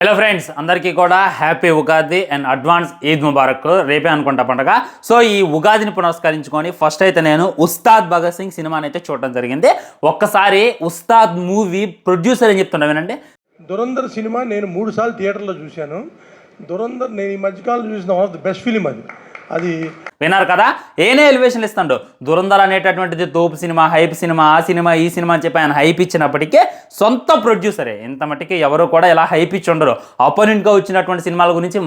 Hello friends, అందరికీ కూడా happy Ugadi and advance Eid Mubarak. రేపే అనుకుంటా పండగ. సో ఈ ఉగాదిని పునస్కరించుకొని ఫస్ట్ అయితే నేను ఉస్తాద్ భగత్ సింగ్ సినిమాని అయితే చూడడం జరిగింది. ఒక్కసారి ఉస్తాద్ మూవీ ప్రొడ్యూసర్ అని చెప్తున్నా వినండి. దురంధర్ సినిమా నేను 3 సార్లు థియేటర్లో చూశాను. దురంధర్ నేను ఈ మధ్యకాలం చూసిన one of the best film అది విన్నారు కదా, ఏనే ఎలివేషన్లు ఇస్తాడు. దురంధర్ అనేటటువంటిది తోపు సినిమా, హైప్ సినిమా, ఆ సినిమా ఈ సినిమా అని చెప్పి ఆయన హైప్ ఇచ్చినప్పటికీ సొంత ప్రొడ్యూసరే. ఇంత మట్టికి ఎవరు కూడా ఇలా హైప్ ఇచ్చి ఉండరు. అపోనెంట్గా వచ్చినటువంటి సినిమాల గురించి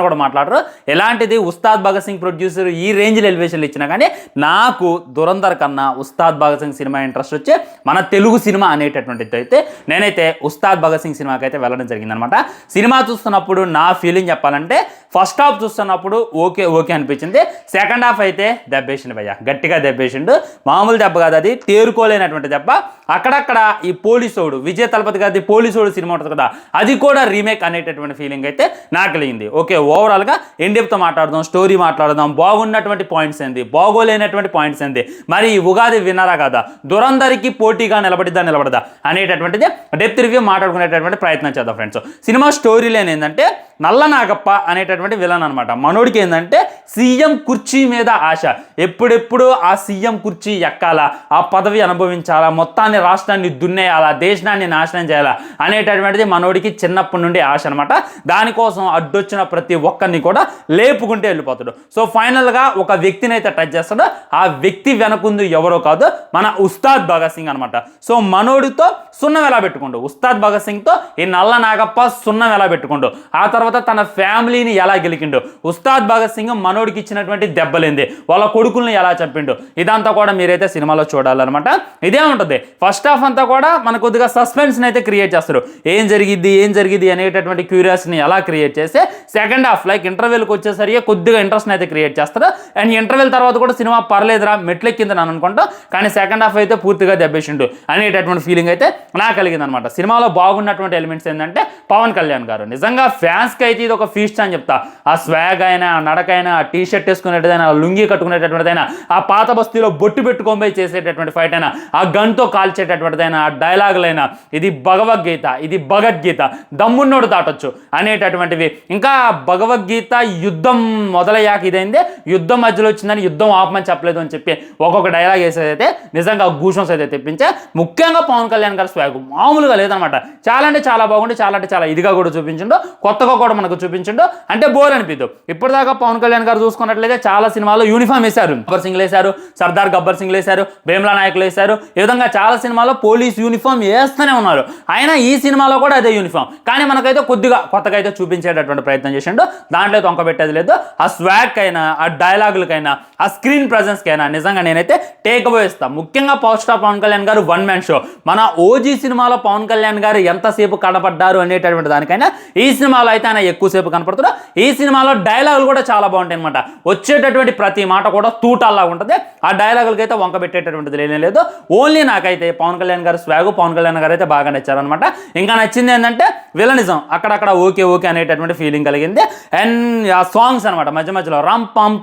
కూడా మాట్లాడరు. ఎలాంటిది ఉస్తాద్ భగత్ సింగ్ ప్రొడ్యూసర్ ఈ రేంజ్లో ఎలివేషన్లు ఇచ్చినా కానీ నాకు దురంధర్ కన్నా ఉస్తాద్ భగత్ సింగ్ సినిమా ఇంట్రెస్ట్ వచ్చి మన తెలుగు సినిమా అనేటటువంటిది అయితే నేనైతే ఉస్తాద్ భగత్ సింగ్ సినిమాకి అయితే వెళ్ళడం జరిగిందనమాట. సినిమా చూస్తున్నప్పుడు నా ఫీలింగ్ చెప్పాలంటే ఫస్ట్ హాఫ్ చూస్తున్నప్పుడు ఓకే అనిపించింది. సెకండ్ హాఫ్ అయితే దెబ్బేసిండు భయ్య, గట్టిగా దెబ్బేసిండు. మామూలు దెబ్బ కాదు, అది తేరుకోలేనటువంటి దెబ్బ. అక్కడక్కడ ఈ పోలీసోడు విజయ్ తలపతి గారి పోలీసోడు సినిమా ఉంటుంది కదా, అది కూడా రీమేక్ అనేటటువంటి ఫీలింగ్ అయితే నాకు కలిగింది. ఓకే, ఓవరాల్గా ఎన్డెప్తో మాట్లాడదాం, స్టోరీ మాట్లాడదాం, బాగున్నటువంటి పాయింట్స్ ఏంది, బాగోలేనటువంటి పాయింట్స్ ఏంది, మరి ఈ ఉగాది విన్నారా కదా, దురంధర్కి పోటీగా నిలబడదా అనేటటువంటిది డెప్త్ రివ్యూ మాట్లాడుకునేటటువంటి ప్రయత్నం చేద్దాం ఫ్రెండ్స్. సినిమా స్టోరీ లేని ఏంటంటే నల్ల నాగప్ప అనేటటువంటి విలన్ అనమాట. మనోడికి ఏంటంటే సీఎం కుర్చీ మీద ఆశ. ఎప్పుడెప్పుడు ఆ సీఎం కుర్చీ ఎక్కాలా, ఆ పదవి అనుభవించాలా, మొత్తాన్ని రాష్ట్రాన్ని దున్నేయాలా, దేశాన్ని నాశనం చేయాలా అనేటటువంటిది మనోడికి చిన్నప్పటి నుండి ఆశ అనమాట. దానికోసం అడ్డొచ్చిన ప్రతి ఒక్కరిని కూడా లేపుకుంటే వెళ్ళిపోతాడు. సో ఫైనల్గా ఒక వ్యక్తిని అయితే టచ్ చేస్తాడు. ఆ వ్యక్తి వెనకుంది ఎవరో కాదు, మన ఉస్తాద్ భగత్ సింగ్ అనమాట. సో మనోడితో సున్నం ఎలా పెట్టుకుండు, ఉస్తాద్ భగత్ సింగ్తో ఈ నల్ల నాగప్ప సున్నం ఎలా పెట్టుకుండు, ఆ తర్వాత తన ఫ్యామిలీని ఎలా గెలికిండు, ఉస్తాద్ భగత్ సింగ్ మనోడికి ఇచ్చినటువంటి దెబ్బలేంది, వాళ్ళ కొడుకుల్ని ఎలా చంపిండు, ఇదంతా కూడా మీరైతే సినిమాలో చూడాలన్నమాట. ఇదే ఉంటుంది. ఫస్ట్ హాఫ్ అంతా కూడా మనకు కొద్దిగా సస్పెన్స్ని అయితే క్రియేట్ చేస్తారు. ఏం జరిగిద్ది అనేటటువంటి క్యూరియాసిటీని ఎలా క్రియేట్ చేస్తే సెకండ్ హాఫ్ లైక్ ఇంటర్వెల్కి వచ్చేసరికి కొద్దిగా ఇంట్రెస్ట్ని అయితే క్రియేట్ చేస్తారు. అండ్ ఇంటర్వెల్ తర్వాత కూడా సినిమా పర్లేదురా మెట్లెక్కిందని అని అనుకుంటాం, కానీ సెకండ్ హాఫ్ అయితే పూర్తిగా దెబ్బేసిండు అనేటటువంటి ఫీలింగ్ అయితే నాకు కలిగింది అనమాట. సినిమాలో బాగున్నటువంటి ఎలిమెంట్స్ ఏంటంటే పవన్ కళ్యాణ్ గారు నిజంగా ఫ్యాన్స్కి అయితే ఇది ఒక ఫీస్ట్ అని చెప్తా. ఆ స్వాగ్ అయినా, నడకైనా, టీ షర్ట్ వేసుకునేటదైనా, లుంగి కట్టుకునేటటువంటిదైనా, ఆ పాత బస్తీలో బొట్టు పెట్టుకొని చేసేటటువంటి ఫైట్ అయినా, ఆ గన్తో కాల్చేటటువంటిదైనా, ఆ డైలాగులైనా, ఇది భగవద్గీత దమ్మున్నోడు దాటొచ్చు అనేటటువంటివి. ఇంకా భగవద్గీత యుద్ధం మొదలయ్యాక ఇదైందే, యుద్ధం మధ్యలో వచ్చిందని యుద్ధం ఆపమని చెప్పలేదు అని చెప్పి ఒక్కొక్క డైలాగ్ వేసేదైతే నిజంగా గూషన్స్ అయితే తెప్పించే. ముఖ్యంగా పవన్ కళ్యాణ్ గారి స్వాగ్ మామూలుగా లేదనమాట. చాలా అంటే చాలా బాగుండి, చాలా ఇదిగా కూడా చూపించిండు, కొత్తగా కూడా మనకు చూపించిండు. అంటే బోర్ అనిపిద్దు. ఇప్పటిదాకా పవన్ కళ్యాణ్ గారు చూసుకున్నట్లయితే చాలా సినిమాల్లో యూనిఫామ్ వేశారు. గబ్బర్ సింగ్ వేశారు, సర్దార్ గబ్బర్ సింగ్ వేశారు, భీమ్లా నాయకులు వేశారు. ఈ విధంగా చాలా సినిమాల్లో పోలీస్ యూనిఫామ్ వేస్తూనే ఉన్నారు. అయినా ఈ సినిమాలో కూడా అదే యూనిఫామ్, కానీ మనకైతే కొద్దిగా కొత్తగా అయితే చూపించేటటువంటి ప్రయత్నం చేసిండు. దాంట్లో తొంక పెట్టేది లేదు. ఆ స్వాగ్ అయినా, ఆ డైలాగులకైనా, ఆ స్క్రీన్ ప్రెజెన్స్కైనా నిజంగా నేనైతే టేక్ అవే ఇస్తాను. ముఖ్యంగా పవర్ స్టార్ పవన్ కళ్యాణ్ గారు వన్ మ్యాన్ షో. మన ఓజీ సినిమాలో పవన్ కళ్యాణ్ గారు ఎంతసేపు కనపడ్డారు అనేటటువంటి దానికైనా ఈ సినిమాలో అయితే ఆయన ఎక్కువసేపు కనపడుతున్నారు. ఈ సినిమాలో డైలాగులు కూడా చాలా బాగుంటాయి అనమాట. వచ్చేటటువంటి ప్రతి మాట కూడా తూటాల్లా ఉంటుంది. ఆ డైలాగులకి అయితే వంక పెట్టేటటువంటిది లేనే లేదు. ఓన్లీ నాకైతే పవన్ కళ్యాణ్ గారు స్వాగు, పవన్ కళ్యాణ్ గారు అయితే బాగా నచ్చారనమాట. ఇంకా నచ్చింది ఏంటంటే విలనిజం, అక్కడక్కడ ఓకే అనేటటువంటి ఫీలింగ్ కలిగింది. అండ్ ఆ సాంగ్స్ అనమాట, మధ్యలో రం పం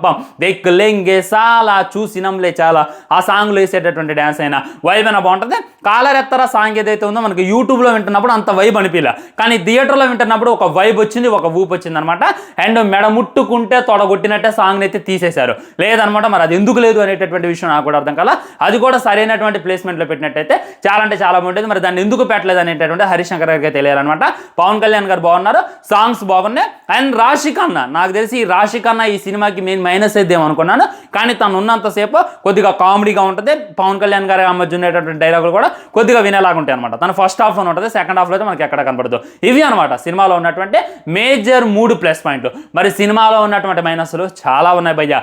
పం దెక్కులెంగే సాలా చూసినంలే చాలా, ఆ సాంగ్లో వేసేటటువంటి డ్యాన్స్ అయినా వైబ్ అయినా బాగుంటుంది. కాలరెత్తర సాంగ్ ఏదైతే ఉందో మనకి యూట్యూబ్లో వింటున్నప్పుడు అంత వైబ్ అనిపించలే, కానీ థియేటర్లో వింటున్నప్పుడు ఒక వైబ్ వచ్చింది, ఒక ఊపు వచ్చింది అనమాట. అండ్ మెడ ముట్టుకుంటే తొడగొట్టినట్టే సాంగ్ని అయితే తీసేశారు. లేదనమాట, మరి అది ఎందుకు లేదు అనేటటువంటి విషయం నాకు కూడా అర్థం కాల. అది కూడా సరైనటువంటి ప్లేస్మెంట్లో పెట్టినట్టయితే చాలా అంటే చాలా బాగుంటుంది. మరి దాన్ని ఎందుకు పెట్టలేదు అనేటటువంటి హరిశంకర్ గారికి తెలియాలన్నమాట. పవన్ కళ్యాణ్ గారు బాగున్నారు, సాంగ్స్ బాగున్నాయి. అండ్ రాశి ఖన్నా, నాకు తెలిసి ఈ రాశి ఖన్నా ఈ సినిమాకి మెయిన్ మైనస్ అయిద్దాం అనుకున్నాను, కానీ తను ఉన్నంతసేపు కొద్దిగా కామెడీగా ఉంటుంది. పవన్ కళ్యాణ్ గారి మధ్య ఉండేటటువంటి డైలాగులు కూడా కొద్దిగా వినేలాగా ఉంటాయి అనమాట. తను ఫస్ట్ హాఫ్లో ఉంటుంది, సెకండ్ హాఫ్లో అయితే మనకి ఎక్కడ కనపడదు. ఇవి అనమాట సినిమాలో ఉన్నటువంటి మేజర్ 3 ప్లస్ పాయింట్లు. మరి సినిమాలో ఉన్నటువంటి మైనస్లు చాలా ఉన్నాయి భయ్య.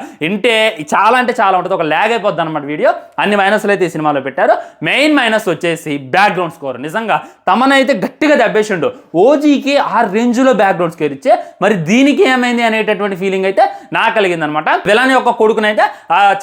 చాలా అంటే చాలా ఉంటుంది, ఒక ల్యాగ్ అయిపోద్ది అనమాట వీడియో. అన్ని మైనస్లు అయితే ఈ సినిమాలో పెట్టారు. మెయిన్ మైనస్ వచ్చేసి బ్యాక్గ్రౌండ్ స్కోర్. నిజంగా తమనైతే గట్టిగా దెబ్బేసిండు. ఓజీకి ఆ రేంజ్లో బ్యాక్గ్రౌండ్ స్కోర్ ఇచ్చే, మరి దీనికి ఏమైంది అనేటటువంటి ఫీలింగ్ అయితే నాకు కలిగింది అనమాట. విలన్ యొక్క కొడుకునైతే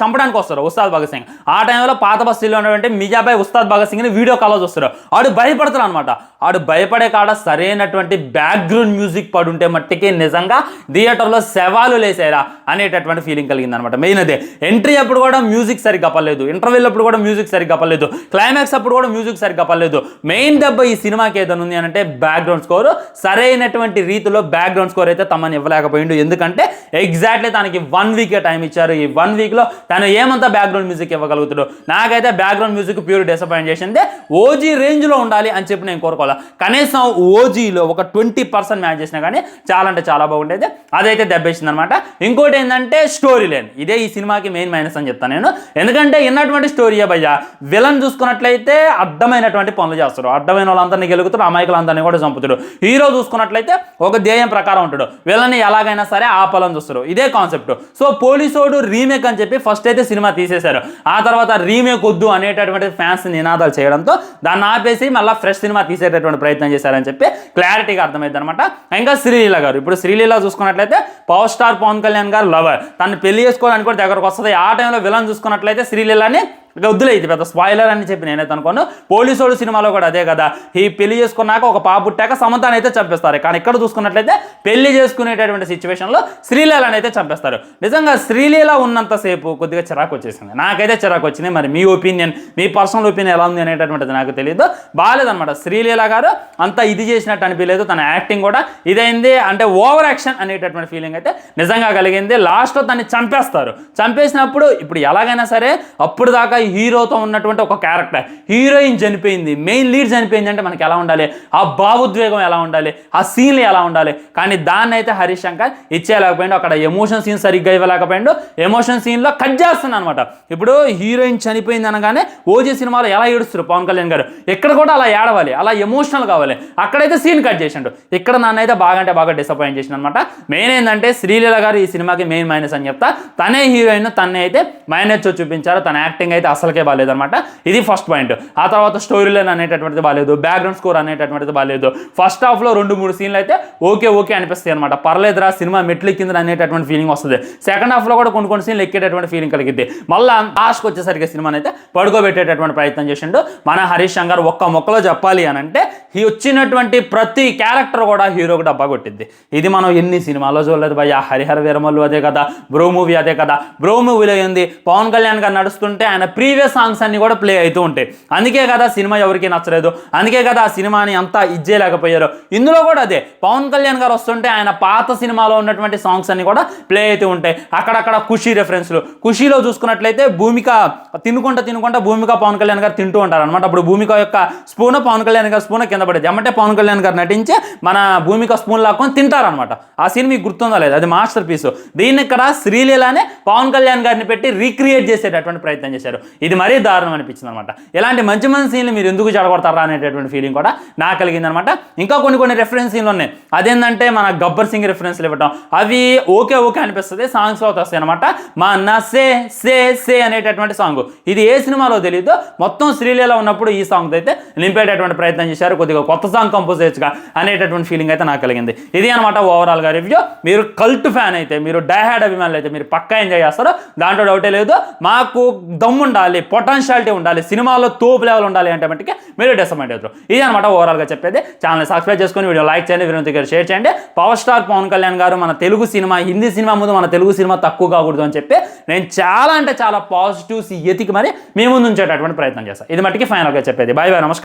చంపడానికి వస్తారు ఉస్తాద్ భగత్ సింగ్. ఆ టైంలో పాత బస్తీలో ఉన్నటువంటి మిజాబాయ్ ఉస్తాద్ భగత్ సింగ్ని వీడియో కాల్ చూస్తారు. ఆడు భయపడతారు అనమాట. ఆడు భయపడే కాడ సరైనటువంటి బ్యాక్గ్రౌండ్ మ్యూజిక్ పడుంటే మట్టి మట్టికి నిజంగా థియేటర్లో శవాలు లేసేరా అనేటటువంటి ఫీలింగ్ కలిగింది అనమాట. మెయిన్ అదే. ఎంట్రీ అప్పుడు కూడా మ్యూజిక్ సరిగ్గా పర్లేదు, ఇంటర్వెల్ అప్పుడు కూడా మ్యూజిక్ సరిగ్గా పర్లేదు, క్లైమాక్స్ అప్పుడు కూడా మ్యూజిక్ సరిగ్గా పర్లేదు. మెయిన్ దెబ్బ ఈ సినిమాకి ఏదైనా ఉంది అని అంటే బ్యాక్గ్రౌండ్ స్కోర్. సరైనటువంటి రీతిలో బ్యాక్గ్రౌండ్ స్కోర్ అయితే తమని ఇవ్వలేకపోయిండు. ఎందుకంటే ఎగ్జాక్ట్లీ తనకి 1 వీకే టైం ఇచ్చారు. ఈ 1 వీక్లో తను ఏమంతా బ్యాక్గ్రౌండ్ మ్యూజిక్ ఇవ్వగలుగుతాడు. నాకైతే బ్యాక్గ్రౌండ్ మ్యూజిక్ ప్యూర్ డిసప్పాయింట్ చేసింది. ఓజీ రేంజ్లో ఉండాలి అని చెప్పి నేను కోరుకోవాలి. కనీసం ఓజీలో ఒక 20% మ్యాచ్ చేసినా కానీ చాలా అంటే చాలా బాగుండేది. అదైతే దెబ్బేసింది అనమాట. ఇంకోటి ఏంటంటే స్టోరీ లైన్. ఇదే ఈ సినిమాకి మెయిన్ మైనస్ అని చెప్తాను నేను. ఎందుకంటే ఇన్నటువంటి స్టోరీయే భయ్యా. విలన్ చూసుకున్నట్లయితే అడ్డమైనటువంటి పనులు చేస్తారు, అడ్డమైన వాళ్ళందరినీ గెలుగుతాడు, అమాయకులందరినీ కూడా చంపుతాడు. హీరో చూసుకున్నట్లయితే ఒక ధ్యేయం ప్రకారం ఉంటాడు, విలన్ని ఎలాగైనా సరే ఆపాలని చూస్తారు. ఇదే కాన్సెప్ట్. సో పోలీసోడు రీమేక్ అని చెప్పి ఫస్ట్ అయితే సినిమా తీసేశారు. ఆ తర్వాత రీమేక్ వద్దు అనేటటువంటి ఫ్యాన్స్ నినాదాలు చేయడంతో దాన్ని ఆపేసి మళ్ళీ ఫ్రెష్ సినిమా తీసేటటువంటి ప్రయత్నం చేశారని చెప్పి క్లారిటీగా అర్థమైంది అనమాట. ఇంకా శ్రీలీల గారు, ఇప్పుడు శ్రీలీల చూసుకున్నట్లయితే పవర్ స్టార్ పవన్ కళ్యాణ్ గారు లవర్, తను పెళ్లి చేసుకోవాలని కూడా దగ్గరకు వస్తుంది. ఆ టైంలో విలన్ చూసుకున్నట్లయితే శ్రీలీలని ఇక వద్దులే, ఇది పెద్ద స్పాయిలర్ అని చెప్పి నేనైతే అనుకోను. పోలీసోడు సినిమాలో కూడా అదే కదా, ఈ పెళ్లి చేసుకున్నాక ఒక పాప పుట్టాక సమంతాన్ని అయితే చంపేస్తారు. కానీ ఇక్కడ చూసుకున్నట్లయితే పెళ్లి చేసుకునేటటువంటి సిచ్యువేషన్లో శ్రీలీలని అయితే చంపేస్తారు. నిజంగా శ్రీలీల ఉన్నంతసేపు కొద్దిగా చిరాకు వచ్చేసింది, నాకైతే చిరాకు వచ్చింది. మరి మీ ఒపీనియన్, మీ పర్సనల్ ఒపీనియన్ ఎలా ఉంది అనేటటువంటిది నాకు తెలియదు. బాగాలేదన్నమాట. శ్రీలీల గారు అంతా ఇది చేసినట్టు అనిపించలేదు. తన యాక్టింగ్ కూడా ఇదైంది, అంటే ఓవర్ యాక్షన్ అనేటటువంటి ఫీలింగ్ అయితే నిజంగా కలిగింది. లాస్ట్లో తన్ని చంపేస్తారు. చంపేసినప్పుడు ఇప్పుడు ఎలాగైనా సరే అప్పుడు దాకా హీరోతో ఉన్నటువంటి ఒక క్యారెక్టర్, హీరోయిన్ చనిపోయింది, మెయిన్ లీడ్ చనిపోయింది అంటే మనకి ఎలా ఉండాలి, ఆ భావోద్వేగం ఎలా ఉండాలి, ఆ సీన్లు ఎలా ఉండాలి. కానీ దాన్ని అయితే హరీష్ శంకర్ ఇచ్చేయలేకపోయిండు. అక్కడ ఎమోషన్ సీన్ సరిగ్గా ఇవ్వలేకపోయిండు. ఎమోషన్ సీన్లో కట్ చేస్తున్నాను అనమాట. ఇప్పుడు హీరోయిన్ చనిపోయింది అనగానే ఓజీ సినిమాలో ఎలా ఏడుస్తారు పవన్ కళ్యాణ్ గారు, ఇక్కడ కూడా అలా ఏడవాలి, అలా ఎమోషనల్ కావాలి. అక్కడైతే సీన్ కట్ చేసిండు. ఇక్కడ నన్నైతే బాగా అంటే బాగా డిసప్పాయింట్ చేసిన అనమాట. మెయిన్ ఏంటంటే శ్రీలీల గారు ఈ సినిమాకి మెయిన్ మైనస్ అని చెప్తా. తనే హీరోయిన్, తనే అయితే మైనస్ చూపించారు. తన యాక్టింగ్ అయితే అసలుకే బాగాలేదన్నమాట. ఇది ఫస్ట్ పాయింట్. ఆ తర్వాత స్టోరీ లైన్ అనేటటువంటిది బాగాలేదు, బ్యాక్గ్రౌండ్ స్కోర్ అనేటటువంటిది బాగాలేదు. ఫస్ట్ హాఫ్లో 2-3 సీన్లు అయితే ఓకే అనిపిస్తాయి అనమాట. పర్లేదురా సినిమా మెట్లు ఎక్కింది అనేటటువంటి ఫీలింగ్ వస్తుంది. సెకండ్ హాఫ్లో కూడా కొన్ని సీన్లు ఎక్కేటటువంటి ఫీలింగ్ కలిగింది. మళ్ళీ లాస్ట్కి వచ్చేసరికి సినిమాని అయితే పడుకోబెట్టేటటువంటి ప్రయత్నం చేసిండు మన హరీష్ శంకర్. ఒక్క మొక్కలో చెప్పాలి అని అంటే ఈ వచ్చినటువంటి ప్రతి క్యారెక్టర్ కూడా హీరోకి డబ్బా కొట్టింది. ఇది మనం ఎన్ని సినిమాలో చూడలేదు భయ్య. హరిహర వీరమల్లు అదే కదా, బ్రో మూవీ అదే కదా. బ్రో మూవీలో ఏంది, పవన్ కళ్యాణ్ గారు నడుస్తుంటే ఆయన ప్రీవియస్ సాంగ్స్ అన్ని కూడా ప్లే అవుతూ ఉంటాయి. అందుకే కదా సినిమా ఎవరికి నచ్చలేదు, అందుకే కదా ఆ సినిమాని అంతా ఇచ్చేయలేకపోయారు. ఇందులో కూడా అదే, పవన్ కళ్యాణ్ గారు వస్తుంటే ఆయన పాత సినిమాలో ఉన్నటువంటి సాంగ్స్ అన్ని కూడా ప్లే అవుతూ ఉంటాయి. అక్కడక్కడ ఖుషి రెఫరెన్స్లు. ఖుషిలో చూసుకున్నట్లయితే భూమిక తినుకుంటా భూమిక పవన్ కళ్యాణ్ గారు తింటూ ఉంటారు అనమాట. అప్పుడు భూమిక యొక్క స్పూన్ పవన్ కళ్యాణ్ గారు స్పూన్ కింద పడేది, అంటే పవన్ కళ్యాణ్ గారు నటించి మన భూమిక స్పూన్ లాక్కొని తింటారనమాట. ఆ సీన్ మీకు గుర్తుందా లేదు, అది మాస్టర్ పీస్. దీన్ని ఇక్కడ శ్రీలీలానే పవన్ కళ్యాణ్ గారిని పెట్టి రీక్రియేట్ చేసేటటువంటి ప్రయత్నం చేశారు. ఇది మరీ దారుణం అనిపించింది అనమాట. ఇలాంటి మంచి సీన్లు మీరు ఎందుకు చెడగొడతారా అనేటటువంటి ఫీలింగ్ కూడా నాకు కలిగింది అనమాట. ఇంకా కొన్ని రెఫరెన్స్ సీన్లు ఉన్నాయి. అదేంటంటే మన గబ్బర్ సింగ్ రెఫరెన్స్లు ఇవ్వటం, అవి ఓకే అనిపిస్తుంది. సాంగ్స్ వస్తాయి అనమాట. మా నా సే అనేటటువంటి సాంగ్, ఇది ఏ సినిమాలో తెలియదు, మొత్తం శ్రీలీల ఉన్నప్పుడు ఈ సాంగ్ అయితే నింపేటటువంటి ప్రయత్నం చేశారు. కొద్దిగా కొత్త సాంగ్ కంపోజ్ చేయొచ్చుగా అనేటటువంటి ఫీలింగ్ అయితే నాకు కలిగింది. ఇది అనమాట ఓవరాల్గా రివ్యూ. మీరు కల్ట్ ఫ్యాన్ అయితే, మీరు డైహార్డ్ అభిమానులు అయితే మీరు పక్కా ఎంజాయ్ చేస్తారు, దాంట్లో డౌటే లేదు. మాకు దమ్ము ఉండాలి, పొటెన్షియాలిటీ ఉండాలి, సినిమాలో తోపు లెవెల్ ఉండాలి అంటే మట్టుకే మీరు డిసప్పాయింట్ అవుతారు. ఇది అనమాట ఓవరాల్గా చెప్పేది. ఛానల్ సబ్స్క్రైబ్ చేసుకొని వీడియో లైక్ చేయండి, వీడియో దగ్గర షేర్ చేయండి. పవర్ స్టార్ పవన్ కళ్యాణ్ గారు మన తెలుగు సినిమా, హిందీ సినిమా ముందు మన తెలుగు సినిమా తక్కువ కాకూడదు అని చెప్పి నేను చాలా అంటే చాలా పాజిటివ్స్ ఎతికి మరి మీ ముందు ఉంచేటటువంటి ప్రయత్నం చేస్తాను. ఇది మట్టుకి ఫైనల్గా చెప్పేది. బాయ్ నమస్కారం.